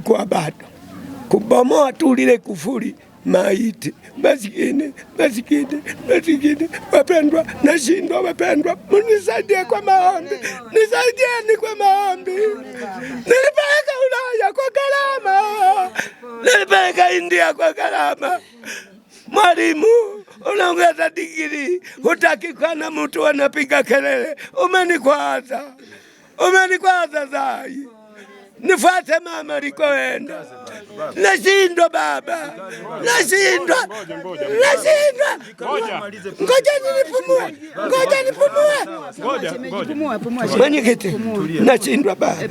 Kwa bado kubomoa tu lile kufuri maiti masikini. Wapendwa, nashindwa wapendwa, munisaidie kwa maombi, nisaidieni kwa maombi. Nilipeleka Ulaya kwa gharama, nilipeleka India kwa gharama. Mwalimu, unaongeza digrii, hutaki kana mtu anapiga kelele. Umenikwaza zai. Nifuate mama alikoenda. Nashindwa baba. Nashindwa. Ngoja nipumue. Mwenyekiti, nashindwa baba.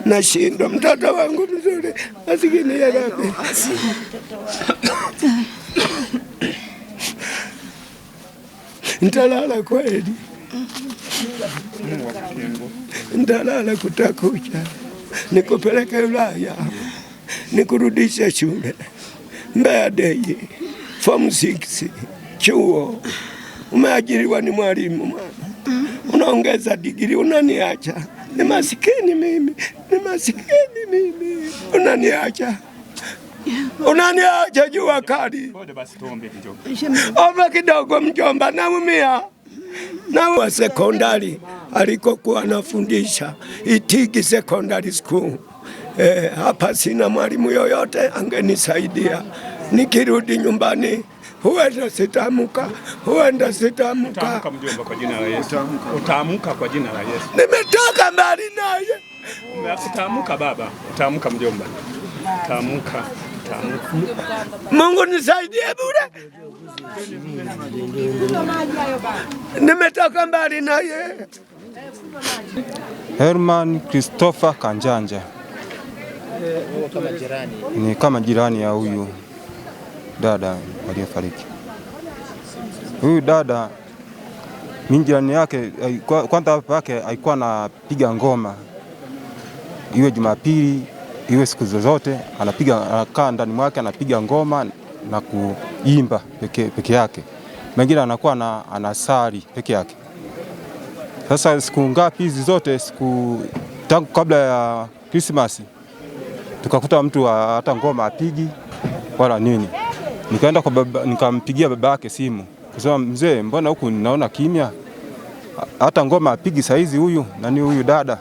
Nashindwa mtoto wangu mzuri. Masikini ya Rabbi. Nitalala kweli. Nitalala kutakucha. Nikupeleke Ulaya. Nikurudishe shule. Mbeya Day. Form 6. Chuo. Umeajiriwa ni mwalimu mwana. Unaongeza digrii, unaniacha. Ni masikini mimi. Unaniacha jua kali. Omba kidogo mjomba, naumia. Na wa sekondari alikokuwa anafundisha Itigi Secondary School. Hapa sina mwalimu yoyote angenisaidia. Nikirudi nyumbani huenda sitamuka. Utaamka mjomba kwa jina la Yesu. Utaamka kwa jina la Yesu. Nimetoka mbali naye. Utaamka baba. Utaamka mjomba. Utaamka. Mungu nisaidie bure. Nimetoka mbali naye. Herman Christopher Kanjanja. Ni kama jirani ya huyu dada aliyefariki. Huyu dada mimi jirani yake, kwanza hapa yake alikuwa anapiga ngoma. Iwe Jumapili, iwe siku zozote anakaa ndani mwake anapiga ngoma na kuimba peke yake. Mengine anakuwa anasali peke yake. Sasa siku ngapi hizi zote, tangu kabla ya Christmas tukakuta mtu hata ngoma apigi wala nini. Nikaenda kwa baba, nikampigia baba yake simu kusema, mzee, mbona huku ninaona kimya, hata ngoma apigi saizi huyu dada.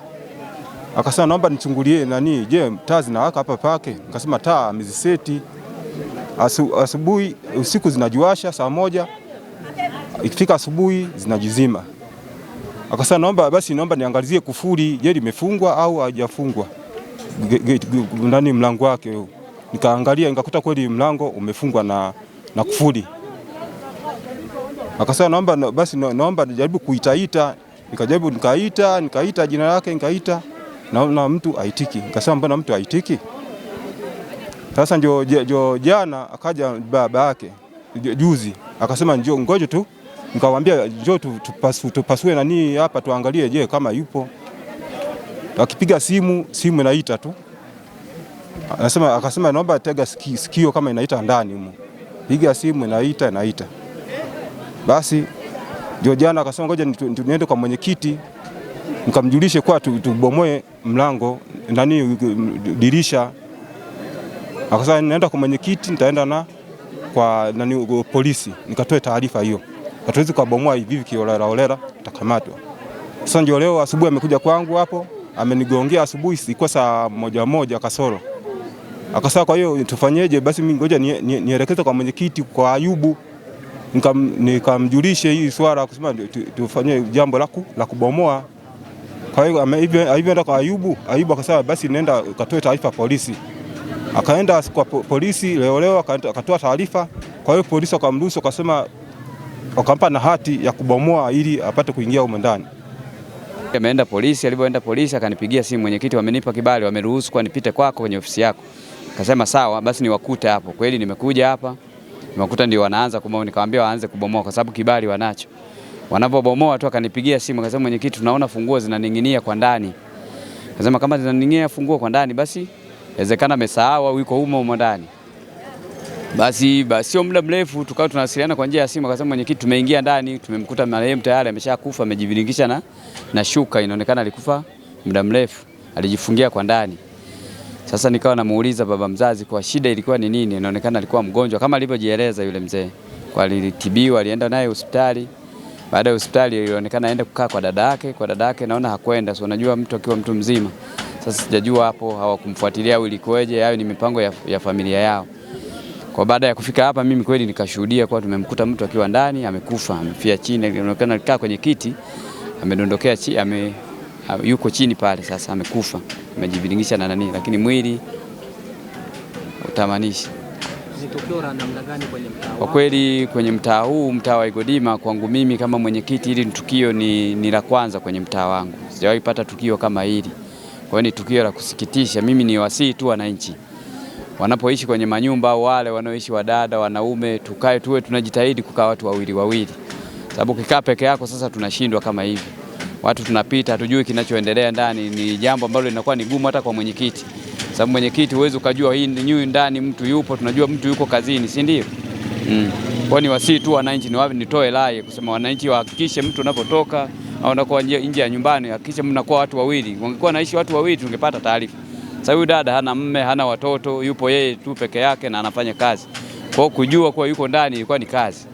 Akasema naomba nichungulie je, taa zinawaka hapa pake? Nikasema taa ameziseti. Asubuhi usiku zinajiwasha saa 1, ikifika asubuhi zinajizima. Akasema naomba niangalizie kufuli, je limefungwa au hajafungwa mlango wake. Nikaangalia nikakuta kweli mlango umefungwa na kufuli. Akasema naomba nijaribu kuitaita. Nikajaribu nikaita jina lake, na mtu aitiki. Nikasema mbona mtu aitiki? Sasa ndio jana akaja baba yake juzi, akasema njoo ngoje tu. Nikamwambia njoo tupasue hapa tuangalie je kama yupo. Akipiga simu inaita tu. Akasema naomba tega sikio kama inaita ndani huko. Piga simu inaita. Basi ndio jana akasema ngoja niende kwa mwenyekiti nikamjulishe kwa tubomoe mlango dirisha. Akasema naenda kwa mwenyekiti, nitaenda kwa polisi nikatoe taarifa hiyo. Hatuwezi kubomoa hivi kiolela tutakamatwa. Sasa ndio leo asubuhi amekuja kwangu hapo, amenigongea asubuhi ilikuwa saa 1 kasoro. Akasema kwa hiyo tufanyeje? Basi mimi ngoja nielekeze kwa mwenyekiti kwa Ayubu. Nikamjulishe hii swala kusema tufanye jambo la kubomoa. Kwa hiyo alivyoenda kwa Ayubu akasema basi nenda ukatoe taarifa polisi. Akaenda kwa polisi leo akatoa taarifa. Kwa hiyo polisi wakamruhusu, akasema wakampa na hati ya kubomoa ili apate kuingia huko ndani. Ameenda polisi, alipoenda polisi akanipigia simu, mwenyekiti wamenipa kibali, wameruhusu kwa nipite kwako kwenye ofisi yako. Akasema sawa, basi niwakute hapo. Kweli nimekuja hapa. Nimewakuta ndio wanaanza kubomoa, nikamwambia waanze kubomoa kwa sababu kibali wanacho. Wanapobomoa tu akanipigia simu akasema, mwenyekiti tunaona funguo zinaning'inia kwa ndani. Akasema kama zinaning'inia funguo kwa ndani basi inawezekana amesahau au yuko humo ndani. Basi sio muda mrefu tukawa tunawasiliana kwa njia ya simu, akasema mwenyekiti, tumeingia ndani, tumemkuta marehemu tayari ameshakufa, amejiviringisha na shuka, inaonekana alikufa muda mrefu, alijifungia kwa ndani. Sasa nikawa namuuliza baba mzazi kwa shida ilikuwa ni nini, inaonekana alikuwa mgonjwa kama alivyojieleza yule mzee. Kwa alitibiwa, alienda naye hospitali. Baada ya hospitali ilionekana aende kukaa kwa dada yake, naona hakwenda. So unajua mtu akiwa mtu mzima. Sasa sijajua hapo hawakumfuatilia au ilikuwaje, hayo ni mipango ya familia yao. Kwa baada ya kufika hapa mimi kweli nikashuhudia kwa tumemkuta mtu akiwa ndani amekufa, amefia chini, inaonekana alikaa kwenye kiti, amedondokea chini, yuko chini pale sasa amekufa, amejiviringisha na nani, lakini mwili utamanishi. Ni tukio la namna gani kwenye mtaa? Kwa kweli kwenye mtaa huu, mtaa wa Igodima, kwangu mimi kama mwenyekiti, hili tukio ni la kwanza kwenye mtaa wangu. Sijawahi pata tukio kama hili. Kwa hiyo ni tukio la kusikitisha. Mimi ni wasii tu wananchi wanapoishi kwenye manyumba, wale wanaoishi wadada, wanaume, tuwe tunajitahidi kukaa watu wawili. Sababu kikaa peke yako sasa tunashindwa kama hivi. Watu tunapita, hatujui kinachoendelea ndani, ni jambo ambalo linakuwa ni gumu hata kwa mwenyekiti. Sababu mwenyekiti huwezi ukajua hii ni ndani mtu yupo, tunajua mtu yuko kazini, si ndio? Kwa ni wasii tu wananchi, nitoe rai kusema wananchi wahakikishe mtu unapotoka au unakuwa nje ya nyumbani, hakikisha mnakuwa watu wawili. Wangekuwa naishi watu wawili tungepata taarifa. Sasa huyu dada hana mume, hana watoto, yupo yeye tu peke yake na anafanya kazi. Kwa kujua kuwa yuko ndani ilikuwa ni kazi.